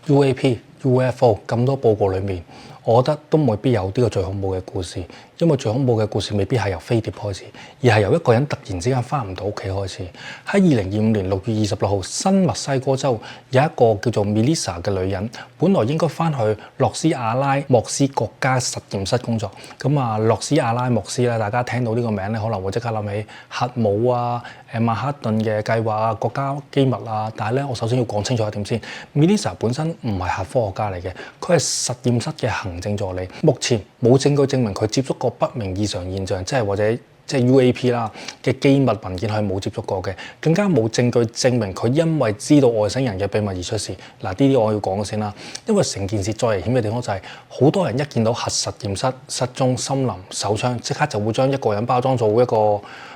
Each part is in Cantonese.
UAP、UFO 咁多報告裏面，我覺得都未必有呢個最恐怖嘅故事，因為最恐怖嘅故事未必係由飛碟開始，而係由一個人突然之間翻唔到屋企開始。喺2025年6月26號，新墨西哥州有一個叫做 Melissa 嘅女人，本來應該翻去洛斯阿拉莫斯國家實驗室工作。咁啊，洛斯阿拉莫斯咧，大家聽到呢個名咧，可能會即刻諗起核武啊、曼哈頓嘅計劃啊、國家機密啊。但係咧，我首先要講清楚一點先 ，Melissa 本身唔係核科學家嚟嘅，佢係實驗室嘅行政助理。目前冇證據證明佢接觸過不明異常現象，即係或者UAP 啦嘅機密文件，佢係冇接觸過嘅，更加冇證據證明佢因為知道外星人嘅秘密而出事。嗱，呢啲我要講先啦，因為成件事最危險嘅地方就係好多人一見到核實驗室、失蹤、森林、手槍，即刻就會將一個人包裝做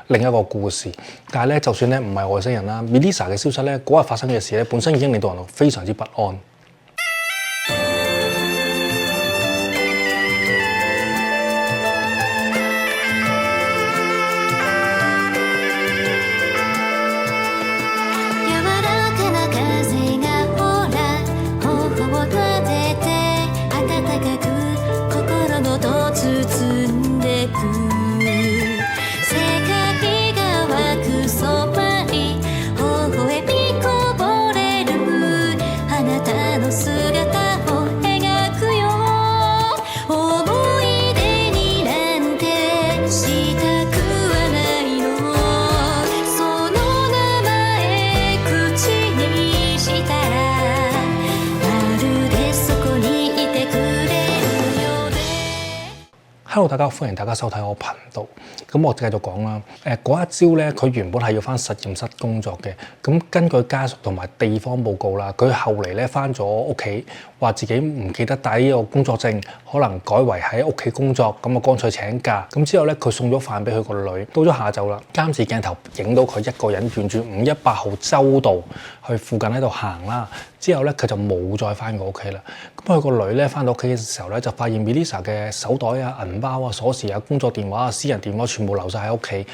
另一個故事。但係咧，就算咧唔係外星人啦 ，Melissa 嘅消失咧，嗰日發生嘅事咧，本身已經令到人非常之不安。Hello， 大家好，歡迎大家收睇我頻道。咁我繼續講啦。嗰一朝咧，佢原本係要翻實驗室工作嘅。咁根據家屬同埋地方報告啦，佢後嚟咧翻咗屋企，話自己唔記得帶呢個工作證，可能改為喺屋企工作，咁啊乾脆請假。咁之後咧，佢送咗飯俾佢個女。到咗下晝啦，監視鏡頭影到佢一個人沿住518號州道去附近喺度行啦。之後咧，佢就冇再翻過屋企啦。咁佢個女咧翻到屋企嘅時候咧，就發現 Melissa 嘅手袋啊、銀包啊、鎖匙啊、工作電話啊、私人電話全部留晒喺屋企。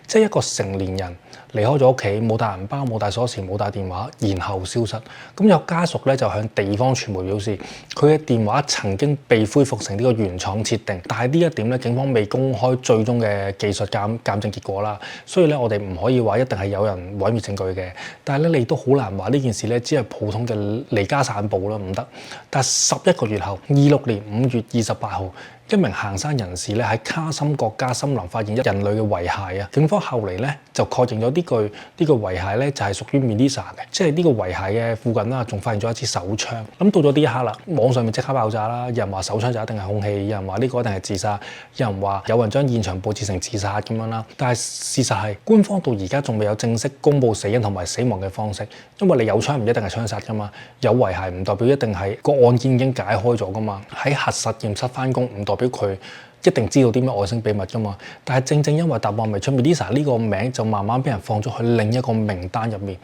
即係一個成年人離開咗屋企，冇帶銀包、冇帶鎖匙、冇帶電話，然後消失。咁有家屬咧就向地方傳媒表示，佢嘅電話曾經被恢復成呢個原廠設定，但係呢一點咧，警方未公開最終嘅技術鑑證結果啦。所以咧，我哋唔可以話一定係有人毀滅證據嘅。但係咧，你都好難話呢件事咧，只係普通嘅離家散步啦，唔得。但係11個月後，26年5月28號。一名行山人士咧喺卡森國家森林發現人類嘅遺骸啊！警方後嚟咧就確認咗呢個遺骸咧就係屬於 Melissa 嘅，即係呢個遺骸嘅附近啦，仲發現咗一支手槍。咁到咗呢一刻啦，網上面即刻爆炸啦！有人話手槍就一定係兇器，有人話呢個一定係自殺，有人話有人將現場佈置成自殺咁樣啦。但係事實係官方到而家仲未有正式公佈死因同埋死亡嘅方式，因為你有槍唔一定係槍殺噶嘛，有遺骸唔代表一定係個案件已經解開咗噶嘛。喺核實驗室翻工唔代表佢一定知道啲咩外星秘密㗎嘛，但係正因為答案未出 ，Melissa 呢個名就慢慢俾人放咗去另一個名單入面，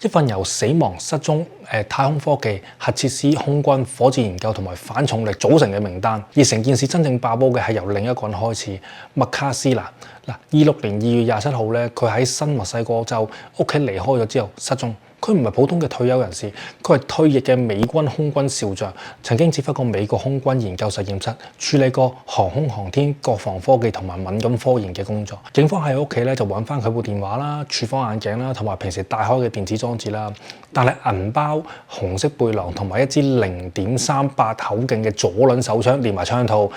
一份由死亡、失蹤、太空科技、核設施、空軍、火箭研究同埋反重力組成嘅名單。而成件事真正爆煲嘅係由另一個人開始，麥卡斯嗱，26年2月27號咧，佢喺新墨西哥州屋企離開咗之後失蹤。佢唔係普通嘅退休人士，佢係退役嘅美軍空軍少將，曾經指揮過美國空軍研究實驗室，處理過航空航天、國防科技同埋敏感科研嘅工作。警方喺屋企咧就揾翻佢部電話啦、處方眼鏡啦，同埋平時帶開嘅電子裝置啦。但係銀包、紅色背囊同埋一支0.38口徑嘅左輪手槍，連埋槍套，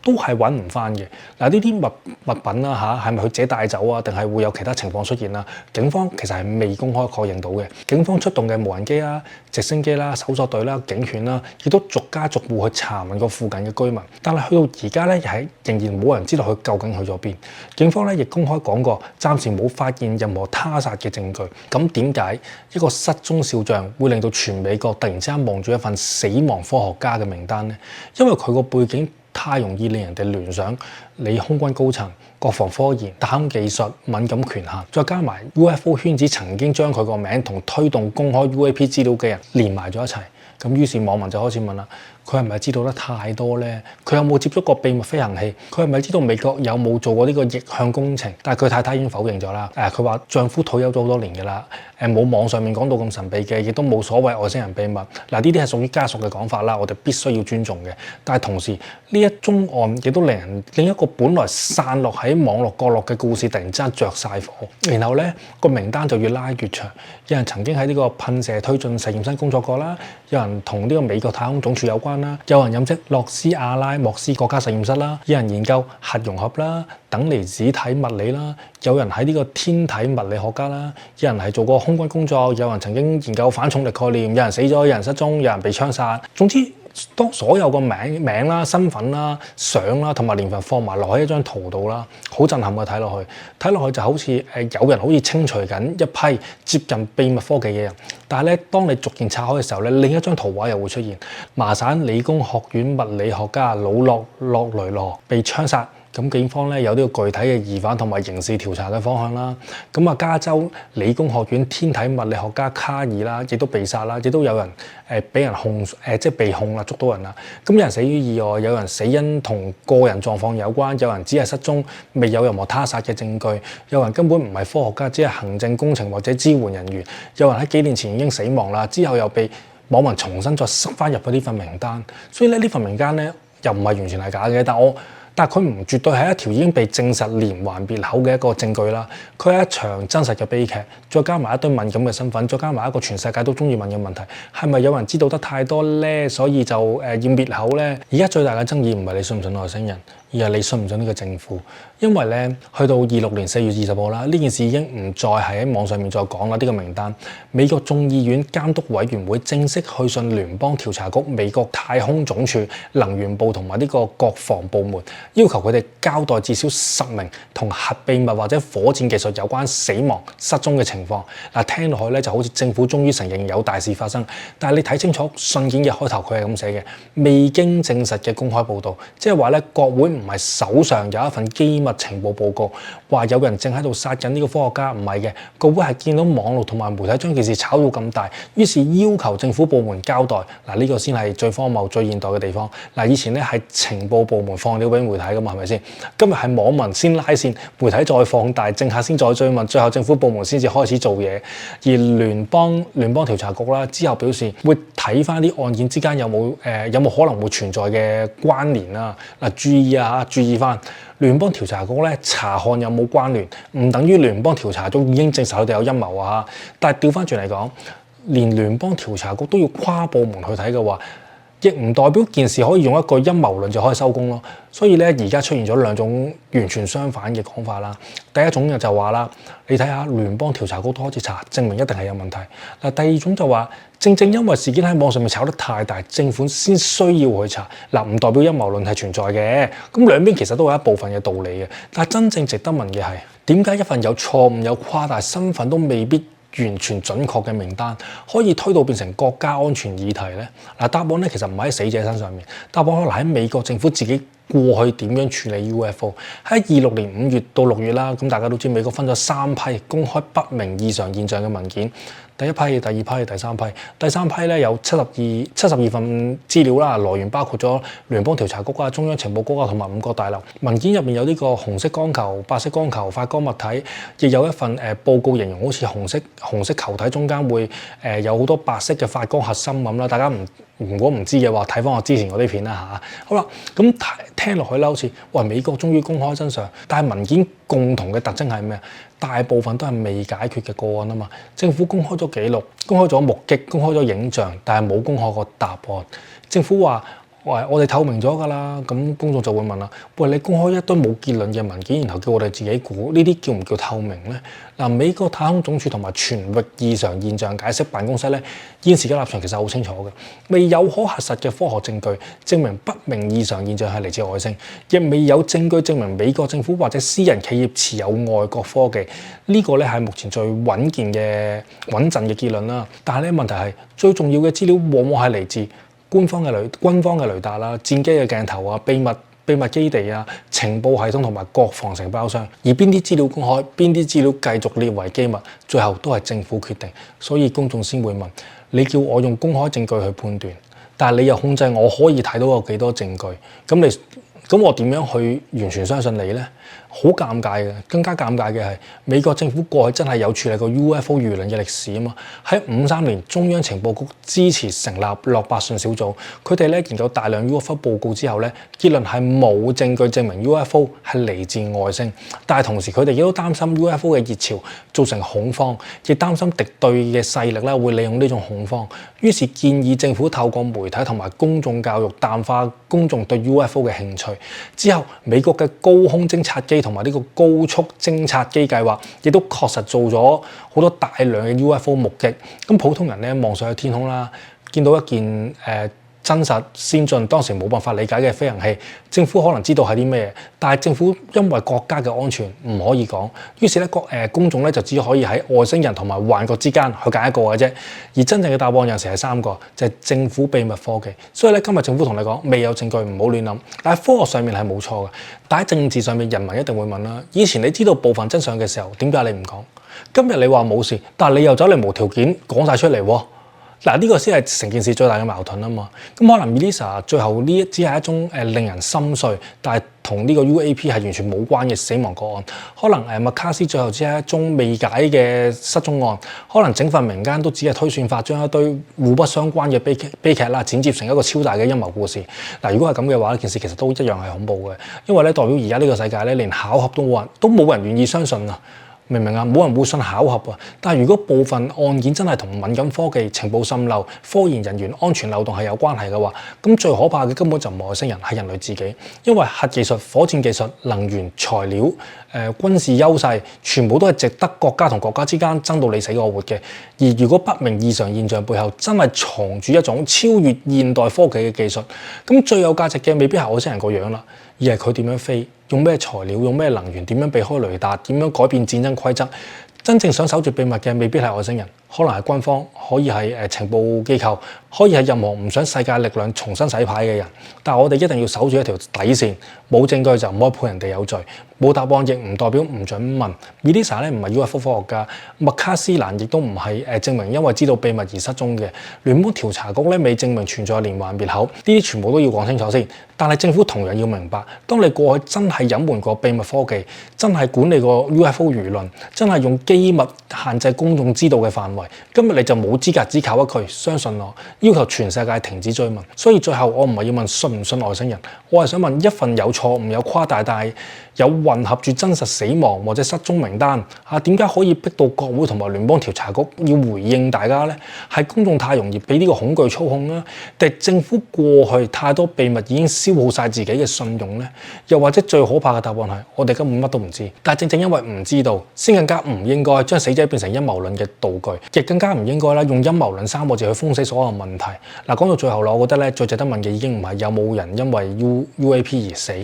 都係揾唔翻嘅。嗱，呢啲物品啦嚇，係咪佢自己帶走啊？定係會有其他情況出現啊？警方其實係未公開確認到嘅。警方出動嘅無人機啦、直升機啦、搜索隊啦、警犬啦，亦都逐家逐戶去查問過附近嘅居民。但係去到而家咧，仍然冇人知道佢究竟去咗邊。警方咧亦公開講過，暫時冇發現任何他殺嘅證據。咁點解一個失蹤少將會令到全美國突然之間望住一份死亡科學家嘅名單呢？因為佢個背景太容易令人哋聯想你空軍高層、國防科研、太空技術、敏感權限，再加埋 UFO 圈子曾經將佢個名同推動公開 UAP 資料嘅人連埋咗一齊。咁於是網民就開始問啦。佢係咪知道得太多呢？佢有冇接觸過秘密飛行器？佢係咪知道美國有冇做過呢個逆向工程？但係佢太太已經否認咗啦。佢話丈夫退休咗好多年㗎啦。冇網上面講到咁神秘嘅，亦都冇所謂外星人秘密。呢啲係屬於家屬嘅講法啦，我哋必須要尊重嘅。但係同時呢一宗案亦都令一個本來散落喺網絡角落嘅故事突然之間着晒火，然後呢個名單就越拉越長。有人曾經喺呢個噴射推進實驗室工作過啦，有人同呢個美國太空總署有關啦，有人任職洛斯阿拉莫斯國家實驗室啦，有人研究核融合啦、等離子體物理啦，有人喺呢個天體物理學家啦，有人係做過空軍工作，有人曾經研究反重力概念，有人死咗，有人失蹤，有人被槍殺。總之，當所有個名啦、身份啦、相啦同埋年份放埋落喺一張圖度啦，好震撼嘅睇落去就好似有人好似清除緊一批接近秘密科技嘅人。但係咧，當你逐件拆開嘅時候咧，另一張圖畫又會出現。麻省理工學院物理學家魯諾雷羅被槍殺。咁警方咧有呢個具體嘅疑犯同埋刑事調查嘅方向啦。咁加州理工學院天體物理學家卡爾啦，亦都被殺啦，亦都有人俾人控即係被控啦，捉到人啦。咁有人死於意外，有人死因同個人狀況有關，有人只係失蹤，未有任何他殺嘅證據，有人根本唔係科學家，只係行政工程或者支援人員，有人喺幾年前已經死亡啦，之後又被網民重新再塞翻入去呢份名單。所以咧呢份名單咧又唔係完全係假嘅，但係佢唔絕對係一條已經被證實連環滅口嘅一個證據啦。佢係一場真實嘅悲劇，再加埋一堆敏感嘅身份，再加埋一個全世界都中意問嘅問題，係咪有人知道得太多呢？所以就要滅口呢？而家最大嘅爭議唔係你信唔信外星人，而係你信唔信呢個政府。因為咧，去到26年4月20號啦，呢件事已經唔再係喺網上面再講啦。呢個名單，美國眾議院監督委員會正式去信聯邦調查局、美國太空總署、能源部同埋呢個國防部門，要求佢哋交代至少10名同核秘密或者火箭技術有關死亡、失蹤嘅情況。嗱，聽落去咧就好似政府終於承認有大事發生，但係你睇清楚信件嘅開頭，佢係咁寫嘅：未經證實嘅公開報導，即係話咧國會唔係手上有一份機密情報報告，話有人正喺度殺緊呢個科學家，唔係嘅。國會係見到網絡同埋媒體將件事炒到咁大，於是要求政府部門交代。嗱，呢個先係最荒謬、最現代嘅地方。嗱，以前咧係情報部門放料俾媒體㗎嘛，係咪先？今日係網民先拉線，媒體再放大，政客先再追問，最後政府部門先至開始做嘢。而聯邦調查局啦，之後表示會睇翻啲案件之間有冇可能會存在嘅關聯啦。嗱，注意翻。聯邦調查局咧查看有冇關聯，唔等於聯邦調查局已經證實佢哋有陰謀啊！但係調翻轉嚟講，連聯邦調查局都要跨部門去睇嘅話，亦唔代表件事可以用一個陰謀論就可以收工咯。所以咧，而家出現咗兩種完全相反嘅講法啦。第一種就話啦，你睇下聯邦調查局都開始查，證明一定係有問題。嗱，第二種就話，正因為事件喺網上面炒得太大，政府先需要去查。嗱，唔代表陰謀論係存在嘅。咁兩邊其實都有一部分嘅道理嘅。但係真正值得問嘅係，點解一份有錯誤、有誇大身份都未必完全準確嘅名單，可以推到變成國家安全議題呢？嗱，答案咧其實唔喺死者身上面，答案可能喺美國政府自己過去點樣處理 UFO。喺26年5月到6月啦，咁大家都知美國分咗3批公開不明異常現象嘅文件。第一批、第二批、第三批。第三批咧有72份資料啦，來源包括咗聯邦調查局啊、中央情報局啊同埋5個大樓。文件入面有呢個紅色光球、白色光球、發光物體，亦有一份報告形容好似紅色球體中間會有好多白色嘅發光核心咁啦。大家如果唔知嘅話，睇翻我之前嗰啲片啦嚇。好啦，咁聽落去啦，好似喂美國終於公開真相，但係文件共同嘅特徵係咩？大部分都係未解決嘅個案啊嘛。政府公開咗記錄，公開咗目擊，公開咗影像，但係冇公開過答案。政府話：喂，我哋透明咗㗎啦。咁公眾就會問啦：喂，你公開一堆冇結論嘅文件，然後叫我哋自己估，呢啲叫唔叫透明呢？嗱，美國太空總署同埋全域異常現象解釋辦公室咧，現時嘅立場其實好清楚嘅，未有可核實嘅科學證據證明不明異常現象係嚟自外星，亦未有證據證明美國政府或者私人企業持有外國科技。呢個咧係目前最穩陣嘅結論啦。但係咧問題係最重要嘅資料往往係嚟自軍方嘅雷達啦、戰機嘅鏡頭啊、秘密基地啊、情報系統同埋國防承包商，而邊啲資料公開，邊啲資料繼續列為機密，最後都係政府決定。所以公眾先會問：你叫我用公開證據去判斷，但係你又控制我可以睇到有幾多證據，咁我點樣去完全相信你呢？好尷尬嘅，更加尷尬嘅係美國政府過去真係有處理過 UFO 輿論嘅歷史啊嘛。喺53年，中央情報局支持成立洛伯遜小組，佢哋咧研究大量 UFO 報告之後咧，結論係冇證據證明 UFO 係嚟自外星，但係同時佢哋亦都擔心 UFO 嘅熱潮造成恐慌，亦擔心敵對嘅勢力咧會利用呢種恐慌，於是建議政府透過媒體同埋公眾教育淡化公眾對 UFO 嘅興趣。之後，美國嘅高空偵察機同埋呢個高速偵察機計劃，亦都確實做咗好多大量嘅 UFO 目擊。咁普通人咧望上去天空啦，見到一件真實先進，當時冇辦法理解嘅飛行器，政府可能知道係啲咩，但係政府因為國家嘅安全唔可以講，於是咧公眾咧就只可以喺外星人同埋幻覺之間去揀一個嘅啫。而真正嘅答案有時係3個，就係政府秘密科技。所以咧今日政府同你講未有證據，唔好亂諗。但係科學上面係冇錯嘅，但喺政治上面，人民一定會問啦。以前你知道部分真相嘅時候，點解你唔講？今日你話冇事，但係你又走嚟無條件講晒出嚟喎。嗱，呢個先係成件事最大嘅矛盾啊嘛。咁可能 Melissa 最後呢只係一宗令人心碎，但係同呢個 UAP 係完全冇關嘅死亡個案。可能麥卡錫最後只係一宗未解嘅失蹤案。可能整份民間都只係推算法，將一堆互不相關嘅悲劇啦剪接成一個超大嘅陰謀故事。嗱，如果係咁嘅話，呢件事其實都一樣係恐怖嘅，因為咧代表而家呢個世界咧連巧合都冇人願意相信啊。明唔明啊？冇人會信巧合啊！但係如果部分案件真係同敏感科技、情報滲漏、科研人員安全漏洞係有關係嘅話，咁最可怕嘅根本就唔係外星人，係人類自己。因為核技術、火箭技術、能源、材料、軍事優勢，全部都係值得國家同國家之間爭到你死我活嘅。而如果不明異常現象背後真係藏住一種超越現代科技嘅技術，咁最有價值嘅未必係外星人個樣啦，而係佢點樣飛。用咩材料，用咩能源，點樣避開雷達，點樣改變戰爭規則？真正想守住秘密嘅未必係外星人，可能係軍方，可以係情報機構，可以係任何唔想世界力量重新洗牌嘅人。但係我哋一定要守住一條底線，冇證據就唔可以判人哋有罪，冇答案亦唔代表唔準問。Melissa 咧唔係 UFO 科學家，麥卡錫蘭亦都唔係證明因為知道秘密而失蹤嘅。聯邦調查局咧未證明存在連環滅口，呢啲全部都要講清楚先。但係政府同樣要明白，當你過去真係隱瞞過秘密科技，真係管理過 UFO 輿論，真係用機密限制公眾知道嘅範圍，今日你就冇資格只靠一句相信我，要求全世界停止追問。所以最後我唔係要問信唔信外星人，我係想問一份有錯誤、有誇大，但係有混合住真實死亡或者失蹤名單點解可以逼到國會同埋聯邦調查局要回應大家呢？係公眾太容易俾呢個恐懼操控啦，定政府過去太多秘密已經消耗晒自己嘅信用呢？又或者最可怕嘅答案係我哋根本乜都唔知，但正正因為唔知道，先更加唔應該將死者變成陰謀論嘅道具，亦更加唔應該啦用陰謀論3個字去封死所有問題。嗱，講到最後啦，我覺得咧最值得問嘅已經唔係有冇人因為 UAP 而死，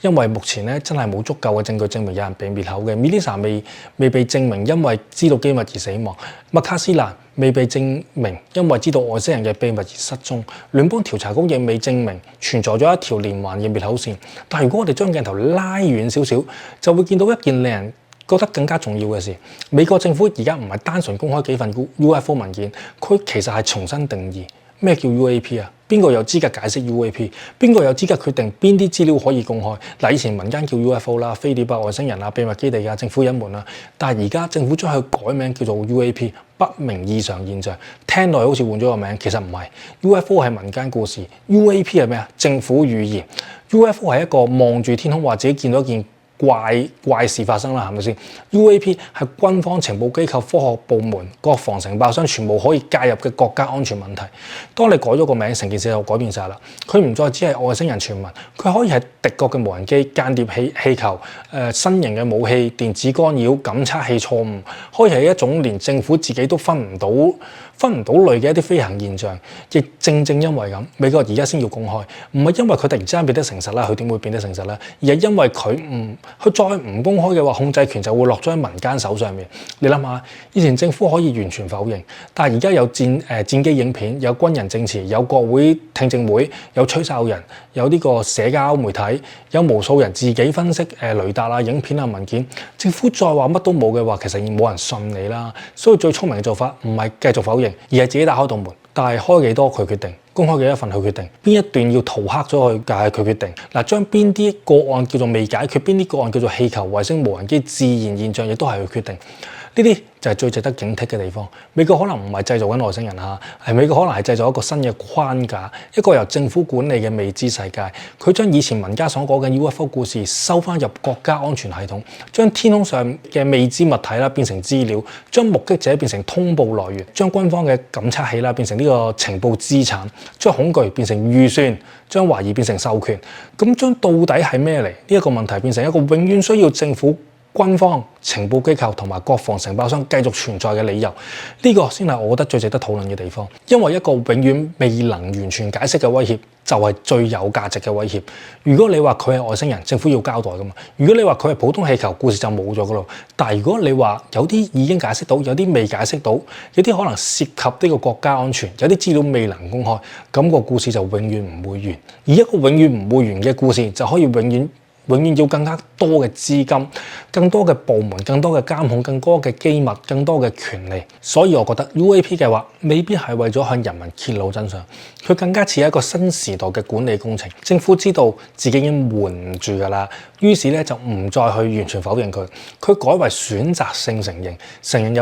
因為目前咧真係冇足夠嘅證據證明有人被滅口嘅。Melissa 未被證明因為知道機密而死亡，麥卡錫蘭未被證明因為知道外星人嘅秘密而失蹤，聯邦調查局亦未證明存在咗一條連環嘅滅口線。但如果我哋將鏡頭拉遠少少，就會見到一件令人覺得更加重要嘅事。美國政府而家唔係單純公開幾份 UFO 文件，佢其實係重新定義咩叫 UAP 啊？邊個有資格解釋 UAP？ 邊個有資格決定邊啲資料可以公開？嗱，以前民間叫 UFO 啦、飛碟啊、外星人啊、秘密基地啊、政府隱瞞啊，但係而家政府將佢改名叫做 UAP， 不明異常現象，聽落好似換咗個名，其實唔係。UFO 係民間故事 ，UAP 係咩啊？政府語言。UFO 係一個望住天空話自己見到一件怪事發生啦，係咪先 ？UAP 係軍方情報機構、科學部門、國防承包商全部可以介入嘅國家安全問題。當你改咗個名，成件事就改變晒啦。佢唔再只係外星人傳聞，佢可以係敵國嘅無人機、間諜氣球、新型嘅武器、電子干擾、感測器錯誤，可以係一種連政府自己都分唔到類嘅一啲飛行現象。亦正因為咁，美國而家先要公開，唔係因為佢突然之間變得誠實啦，佢點會變得誠實咧？而係因為佢再唔公開嘅話，控制權就會落咗喺民間手上面。你諗下，以前政府可以完全否認，但係而家有戰機影片，有軍人證詞，有國會聽證會，有吹哨人，有呢個社交媒體，有無數人自己分析雷達啊、影片啊、文件。政府再話乜都冇嘅話，其實已經冇人信你啦。所以最聰明嘅做法唔係繼續否認，而係自己打開道門。但係開幾多佢決定，公開幾多份佢決定，邊一段要塗黑咗佢，就係佢決定。嗱，將邊啲個案叫做未解決，邊啲個案叫做氣球、衛星、無人機自然現象，亦都係佢決定。呢啲就係最值得警惕嘅地方。美國可能唔係製造緊外星人嚇，係美國可能係製造一個新嘅框架，一個由政府管理嘅未知世界。佢將以前民間所講嘅 UFO 故事收翻入國家安全系統，將天空上嘅未知物體啦變成資料，將目擊者變成通報來源，將軍方嘅感測器啦變成呢個情報資產，將恐懼變成預算，將懷疑變成授權。咁將到底係咩嚟？呢一個問題變成一個永遠需要政府、軍方、情報機構同埋國防承包商繼續存在嘅理由，呢個先係我覺得最值得討論嘅地方。因為一個永遠未能完全解釋嘅威脅，就係最有價值嘅威脅。如果你話佢係外星人，政府要交代噶嘛；如果你話佢係普通氣球，故事就冇咗噶咯。但係如果你話有啲已經解釋到，有啲未解釋到，有啲可能涉及呢個國家安全，有啲資料未能公開，咁個故事就永遠唔會完。而一個永遠唔會完嘅故事，就可以永遠要更加多嘅資金、更多嘅部門、更多嘅監控、更多嘅機密、更多嘅權利。所以我覺得 UAP 計劃未必係為咗向人民揭露真相，佢更加似係一個新時代嘅管理工程。政府知道自己已經瞞唔住㗎啦，於是咧就唔再去完全否認佢，佢改為選擇性承認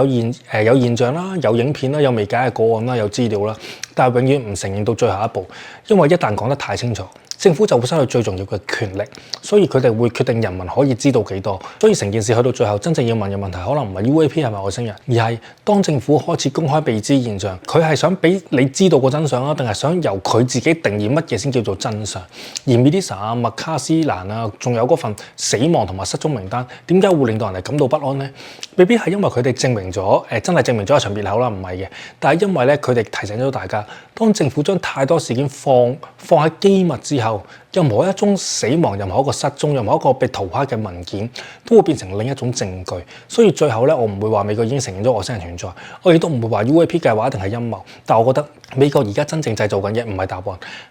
有現象啦、有影片啦、有未解嘅個案啦、有資料啦，但係永遠唔承認到最後一步，因為一旦講得太清楚，政府就會失去最重要嘅權力，所以佢哋會決定人民可以知道幾多。所以成件事去到最後，真正要問嘅問題可能唔係 UAP 係咪外星人，而係當政府開始公開未知現象，佢係想俾你知道個真相啊，定係想由佢自己定義乜嘢先叫做真相？而 Melissa 啊、麥卡斯蘭啊，仲有嗰份死亡同埋失蹤名單，點解會令到人哋感到不安呢？未必係因為佢哋證明咗真係證明咗一場滅口啦，唔係嘅。但係因為咧，佢哋提醒咗大家，當政府將太多事件放喺機密之後，任何一宗死亡、任何一個失蹤、任何一個被塗黑嘅文件，都會變成另一種證據。所以最後咧，我唔會話美國已經承認咗外星人存在，我亦都唔會話 UAP 計劃一定係陰謀。但我覺得美國而家真正製造緊嘅唔係答案，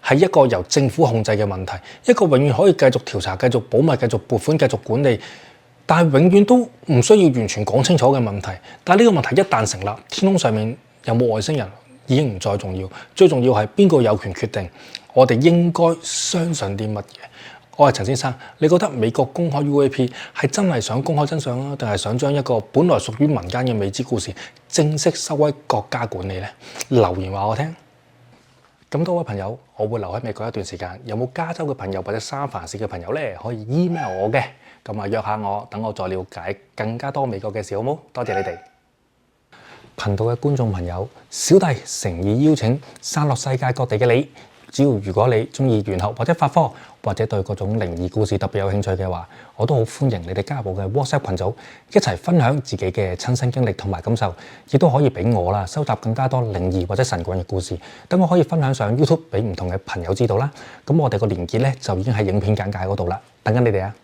係一個由政府控制嘅問題，一個永遠可以繼續調查、繼續保密、繼續撥款、繼續管理，但係永遠都唔需要完全講清楚嘅問題。但係呢個問題一旦成立，天空上面有冇外星人已經唔再重要，最重要係邊個有權決定我哋應該相信啲乜嘢。我係陳先生，你覺得美國公開 UAP 係真係想公開真相啊，定係想將一個本來屬於民間嘅未知故事正式收歸國家管理呢？留言話我聽。咁多位朋友，我會留喺美國一段時間，有冇加州嘅朋友或者三藩市嘅朋友呢？可以 email 我嘅，咁啊約下我，等我再了解更加多美國嘅事，好冇？多謝你哋。頻道嘅觀眾朋友，小弟誠意邀請散落世界各地嘅你，如果你中意玄學或者法科，或者對各種靈異故事特別有興趣嘅話，我都好歡迎你哋加入我嘅 WhatsApp 群組，一齊分享自己嘅親身經歷同埋感受，亦都可以俾我啦收集更加多靈異或者神棍嘅故事，等我可以分享上 YouTube 俾唔同嘅朋友知道啦。咁我哋個連結咧就已經喺影片簡介嗰度啦，等緊你哋啊！